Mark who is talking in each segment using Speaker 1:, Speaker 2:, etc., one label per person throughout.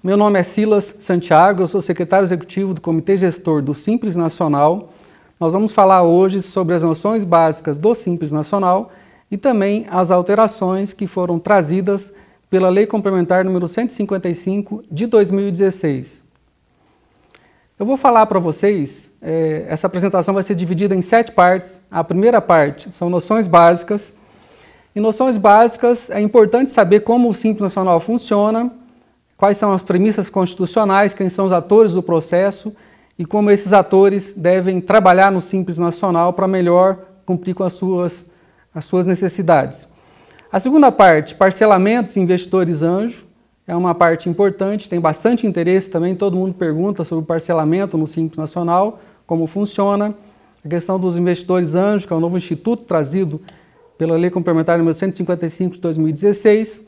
Speaker 1: Meu nome é Silas Santiago, eu sou secretário executivo do Comitê Gestor do Simples Nacional. Nós vamos falar hoje sobre as noções básicas do Simples Nacional e também as alterações que foram trazidas pela Lei Complementar número 155 de 2016. Eu vou falar para vocês, essa apresentação vai ser dividida em 7 partes. A primeira parte são noções básicas. Em noções básicas é importante saber como o Simples Nacional funciona, quais são as premissas constitucionais, quem são os atores do processo e como esses atores devem trabalhar no Simples Nacional para melhor cumprir com as suas necessidades. A segunda parte, parcelamentos e investidores anjo, é uma parte importante, tem bastante interesse também, todo mundo pergunta sobre o parcelamento no Simples Nacional, como funciona, a questão dos investidores anjo, que é um novo instituto trazido pela Lei Complementar número 155 de 2016.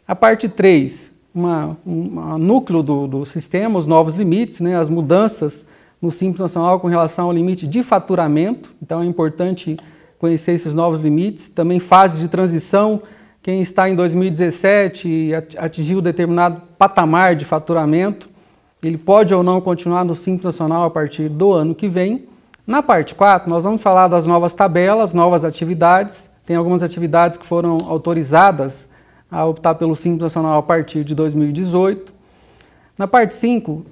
Speaker 1: A parte 3, um núcleo do sistema, os novos limites, né, as mudanças no Simples Nacional com relação ao limite de faturamento, então é importante conhecer esses novos limites. Também fase de transição, quem está em 2017 e atingiu determinado patamar de faturamento, ele pode ou não continuar no Simples Nacional a partir do ano que vem. Na parte 4, nós vamos falar das novas tabelas, novas atividades. Tem algumas atividades que foram autorizadas a optar pelo Simples Nacional a partir de 2018. Na parte 5,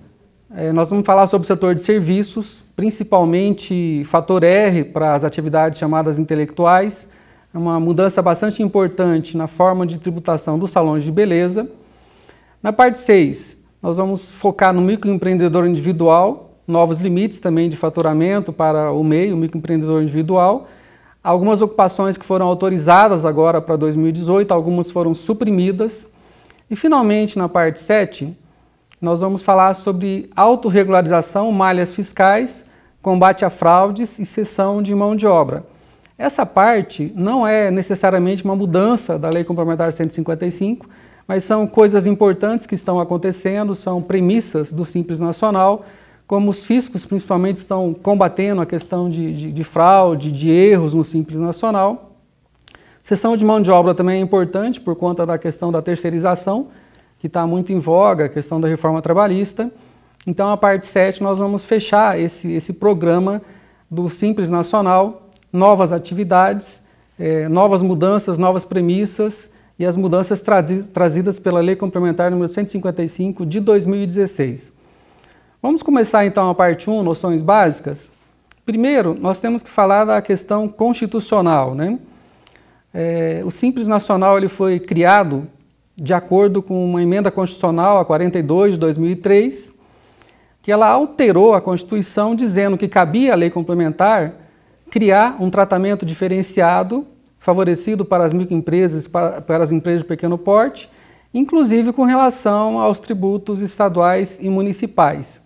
Speaker 1: nós vamos falar sobre o setor de serviços, principalmente fator R para as atividades chamadas intelectuais, é uma mudança bastante importante na forma de tributação dos salões de beleza. Na parte 6, nós vamos focar no microempreendedor individual, novos limites também de faturamento para o MEI, o microempreendedor individual, algumas ocupações que foram autorizadas agora para 2018, algumas foram suprimidas. E finalmente, na parte 7, nós vamos falar sobre autorregularização, malhas fiscais, combate a fraudes e cessão de mão de obra. Essa parte não é necessariamente uma mudança da Lei Complementar 155, mas são coisas importantes que estão acontecendo, são premissas do Simples Nacional, como os fiscos principalmente estão combatendo a questão de fraude, de erros no Simples Nacional. Cessão de mão de obra também é importante por conta da questão da terceirização, que está muito em voga, a questão da reforma trabalhista. Então, a parte 7, nós vamos fechar esse programa do Simples Nacional, novas atividades, novas mudanças, novas premissas e as mudanças trazidas pela Lei Complementar número 155 de 2016. Vamos começar então a parte 1, noções básicas. Primeiro, nós temos que falar da questão constitucional, né? O Simples Nacional ele foi criado de acordo com uma emenda constitucional, a 42 de 2003, que ela alterou a Constituição dizendo que cabia à lei complementar criar um tratamento diferenciado, favorecido para as microempresas, para as empresas de pequeno porte, inclusive com relação aos tributos estaduais e municipais.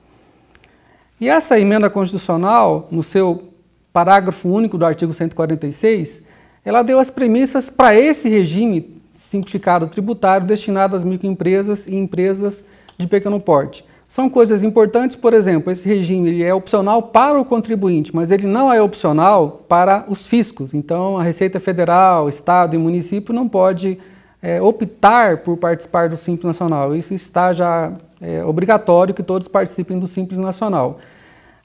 Speaker 1: E essa emenda constitucional, no seu parágrafo único do artigo 146, ela deu as premissas para esse regime simplificado tributário destinado às microempresas e empresas de pequeno porte. São coisas importantes, por exemplo, esse regime ele é opcional para o contribuinte, mas ele não é opcional para os fiscos. Então, a Receita Federal, Estado e município não pode optar por participar do Simples Nacional. Isso está já obrigatório que todos participem do Simples Nacional.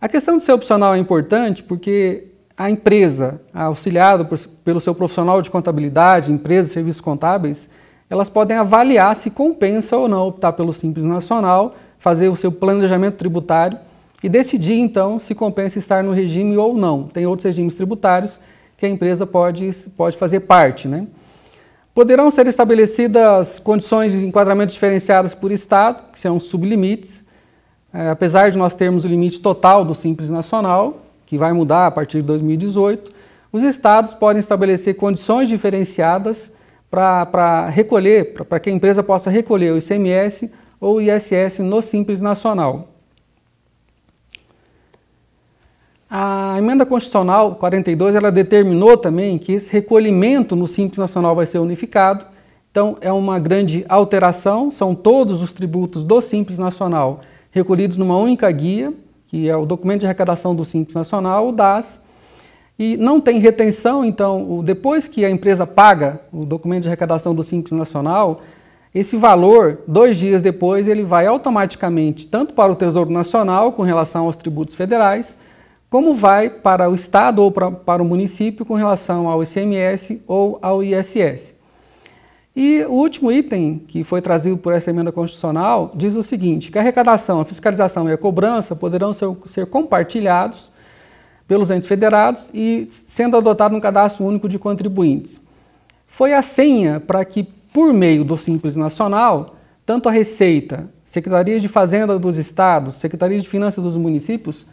Speaker 1: A questão de ser opcional é importante porque a empresa, auxiliada pelo seu profissional de contabilidade, empresas de serviços contábeis, elas podem avaliar se compensa ou não optar pelo Simples Nacional, fazer o seu planejamento tributário e decidir, então, se compensa estar no regime ou não. Tem outros regimes tributários que a empresa pode fazer parte, né? Poderão ser estabelecidas condições de enquadramento diferenciadas por Estado, que são sublimites. Apesar de nós termos o limite total do Simples Nacional, que vai mudar a partir de 2018, os Estados podem estabelecer condições diferenciadas para recolher, para que a empresa possa recolher o ICMS ou o ISS no Simples Nacional. A emenda constitucional 42, ela determinou também que esse recolhimento no Simples Nacional vai ser unificado. Então, é uma grande alteração, são todos os tributos do Simples Nacional recolhidos numa única guia, que é o documento de arrecadação do Simples Nacional, o DAS, e não tem retenção. Então, depois que a empresa paga o documento de arrecadação do Simples Nacional, esse valor, 2 dias depois, ele vai automaticamente tanto para o Tesouro Nacional com relação aos tributos federais, como vai para o Estado ou para o município com relação ao ICMS ou ao ISS. E o último item que foi trazido por essa emenda constitucional diz o seguinte, que a arrecadação, a fiscalização e a cobrança poderão ser compartilhados pelos entes federados e sendo adotado um cadastro único de contribuintes. Foi a senha para que, por meio do Simples Nacional, tanto a Receita, Secretaria de Fazenda dos Estados, Secretaria de Finanças dos municípios,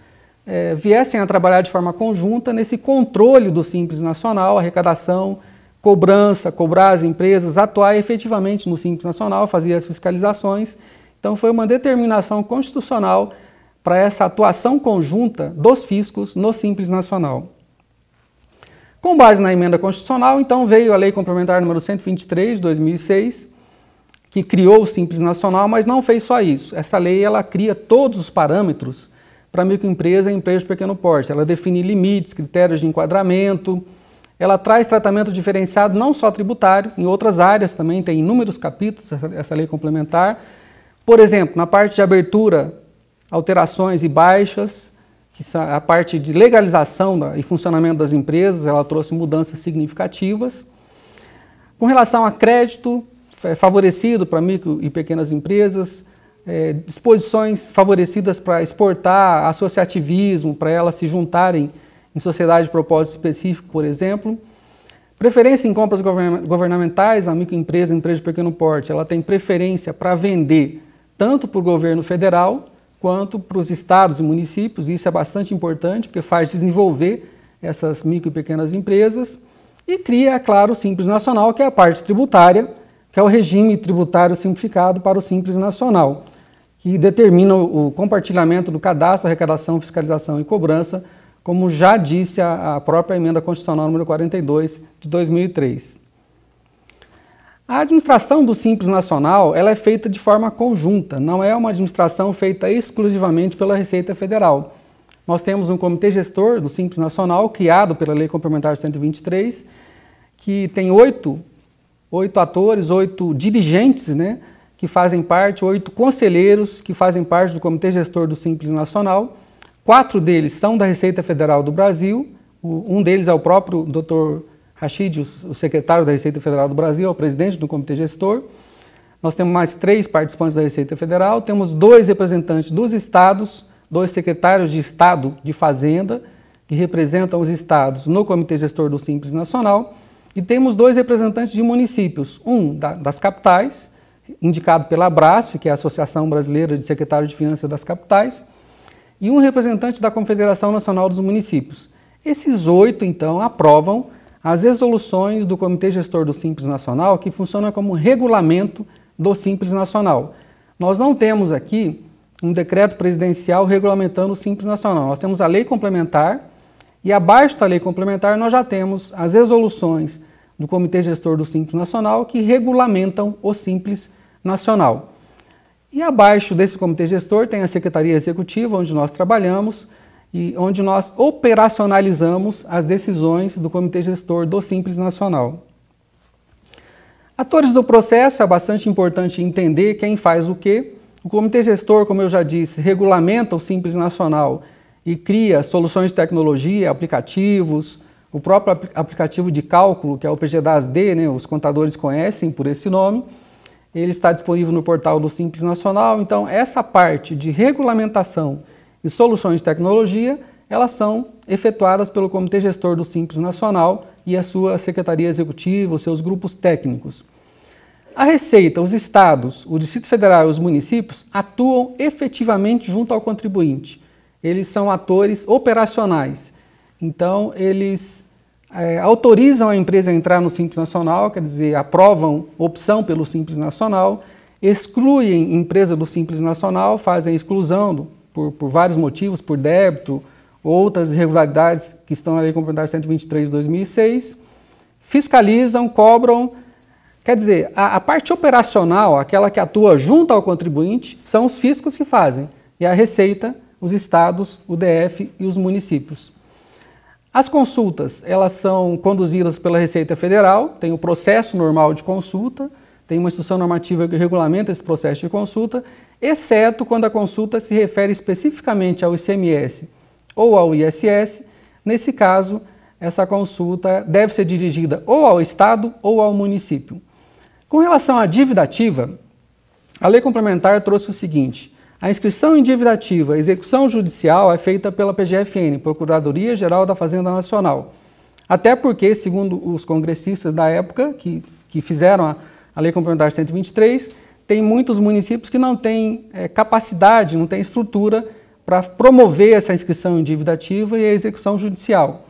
Speaker 1: viessem a trabalhar de forma conjunta nesse controle do Simples Nacional, arrecadação, cobrança, cobrar as empresas, atuar efetivamente no Simples Nacional, fazer as fiscalizações. Então foi uma determinação constitucional para essa atuação conjunta dos fiscos no Simples Nacional. Com base na emenda constitucional, então veio a Lei Complementar número 123 de 2006, que criou o Simples Nacional, mas não fez só isso. Essa lei ela cria todos os parâmetros para microempresa e empresa de pequeno porte. Ela define limites, critérios de enquadramento, ela traz tratamento diferenciado não só tributário, em outras áreas também, tem inúmeros capítulos essa lei complementar. Por exemplo, na parte de abertura, alterações e baixas, que a parte de legalização e funcionamento das empresas, ela trouxe mudanças significativas. Com relação a crédito favorecido para micro e pequenas empresas, disposições favorecidas para exportar associativismo, para elas se juntarem em sociedade de propósito específico, por exemplo. Preferência em compras governamentais, a microempresa, empresa de pequeno porte, ela tem preferência para vender tanto para o governo federal, quanto para os estados e municípios. Isso é bastante importante, porque faz desenvolver essas micro e pequenas empresas e cria, é claro, o Simples Nacional, que é a parte tributária, que é o regime tributário simplificado para o Simples Nacional, que determina o compartilhamento do cadastro, arrecadação, fiscalização e cobrança, como já disse a própria emenda constitucional número 42 de 2003. A administração do Simples Nacional ela é feita de forma conjunta, não é uma administração feita exclusivamente pela Receita Federal. Nós temos um comitê gestor do Simples Nacional, criado pela Lei Complementar 123, que tem 8 atores, 8 dirigentes, né, que fazem parte, 8 conselheiros que fazem parte do comitê gestor do Simples Nacional. 4 deles são da Receita Federal do Brasil, um deles é o próprio Dr. Rachid, o secretário da Receita Federal do Brasil, é o presidente do comitê gestor. Nós temos mais 3 participantes da Receita Federal, temos 2 representantes dos estados, 2 secretários de Estado de Fazenda, que representam os estados no comitê gestor do Simples Nacional, e temos 2 representantes de municípios, um das capitais, indicado pela Abrasf, que é a Associação Brasileira de Secretários de Finanças das Capitais, e um representante da Confederação Nacional dos Municípios. Esses 8, então, aprovam as resoluções do Comitê Gestor do Simples Nacional, que funciona como regulamento do Simples Nacional. Nós não temos aqui um decreto presidencial regulamentando o Simples Nacional. Nós temos a lei complementar e abaixo da lei complementar nós já temos as resoluções do Comitê Gestor do Simples Nacional que regulamentam o Simples Nacional. E abaixo desse Comitê Gestor tem a Secretaria Executiva, onde nós trabalhamos, e onde nós operacionalizamos as decisões do Comitê Gestor do Simples Nacional. Atores do processo, é bastante importante entender quem faz o quê. O Comitê Gestor, como eu já disse, regulamenta o Simples Nacional e cria soluções de tecnologia, aplicativos, o próprio aplicativo de cálculo, que é o PGDAS-D, né, os contadores conhecem por esse nome, ele está disponível no portal do Simples Nacional. Então, essa parte de regulamentação e soluções de tecnologia, elas são efetuadas pelo Comitê Gestor do Simples Nacional e a sua Secretaria Executiva, os seus grupos técnicos. A Receita, os estados, o Distrito Federal e os municípios atuam efetivamente junto ao contribuinte. Eles são atores operacionais. Então, eles autorizam a empresa a entrar no Simples Nacional, quer dizer, aprovam opção pelo Simples Nacional, excluem empresa do Simples Nacional, fazem a exclusão por vários motivos, por débito, outras irregularidades que estão na Lei Complementar 123 de 2006, fiscalizam, cobram. Quer dizer, a parte operacional, aquela que atua junto ao contribuinte, são os fiscos que fazem, e a Receita, os estados, o DF e os municípios. As consultas, elas são conduzidas pela Receita Federal, tem o processo normal de consulta, tem uma instrução normativa que regulamenta esse processo de consulta, exceto quando a consulta se refere especificamente ao ICMS ou ao ISS. Nesse caso, essa consulta deve ser dirigida ou ao Estado ou ao município. Com relação à dívida ativa, a Lei Complementar trouxe o seguinte: a inscrição em dívida ativa, execução judicial é feita pela PGFN, Procuradoria-Geral da Fazenda Nacional. Até porque, segundo os congressistas da época, que fizeram a Lei Complementar 123, tem muitos municípios que não têm capacidade, não têm estrutura para promover essa inscrição em dívida ativa e a execução judicial.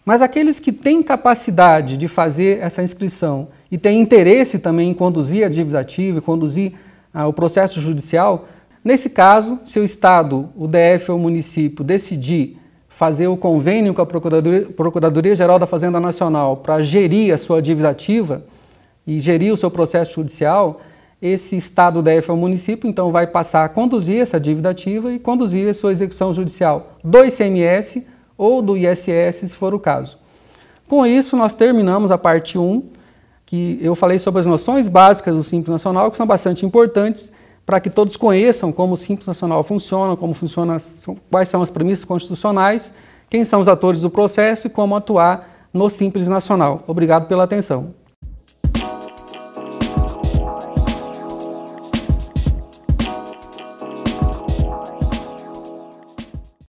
Speaker 1: Mas aqueles que têm capacidade de fazer essa inscrição e têm interesse também em conduzir a dívida ativa e conduzir o processo judicial, nesse caso, se o Estado, o DF ou o município decidir fazer o convênio com a Procuradoria-Geral da Fazenda Nacional para gerir a sua dívida ativa e gerir o seu processo judicial, esse Estado, DF ou município, então vai passar a conduzir essa dívida ativa e conduzir a sua execução judicial do ICMS ou do ISS, se for o caso. Com isso, nós terminamos a parte 1, que eu falei sobre as noções básicas do Simples Nacional, que são bastante importantes para que todos conheçam como o Simples Nacional funciona, quais são as premissas constitucionais, quem são os atores do processo e como atuar no Simples Nacional. Obrigado pela atenção.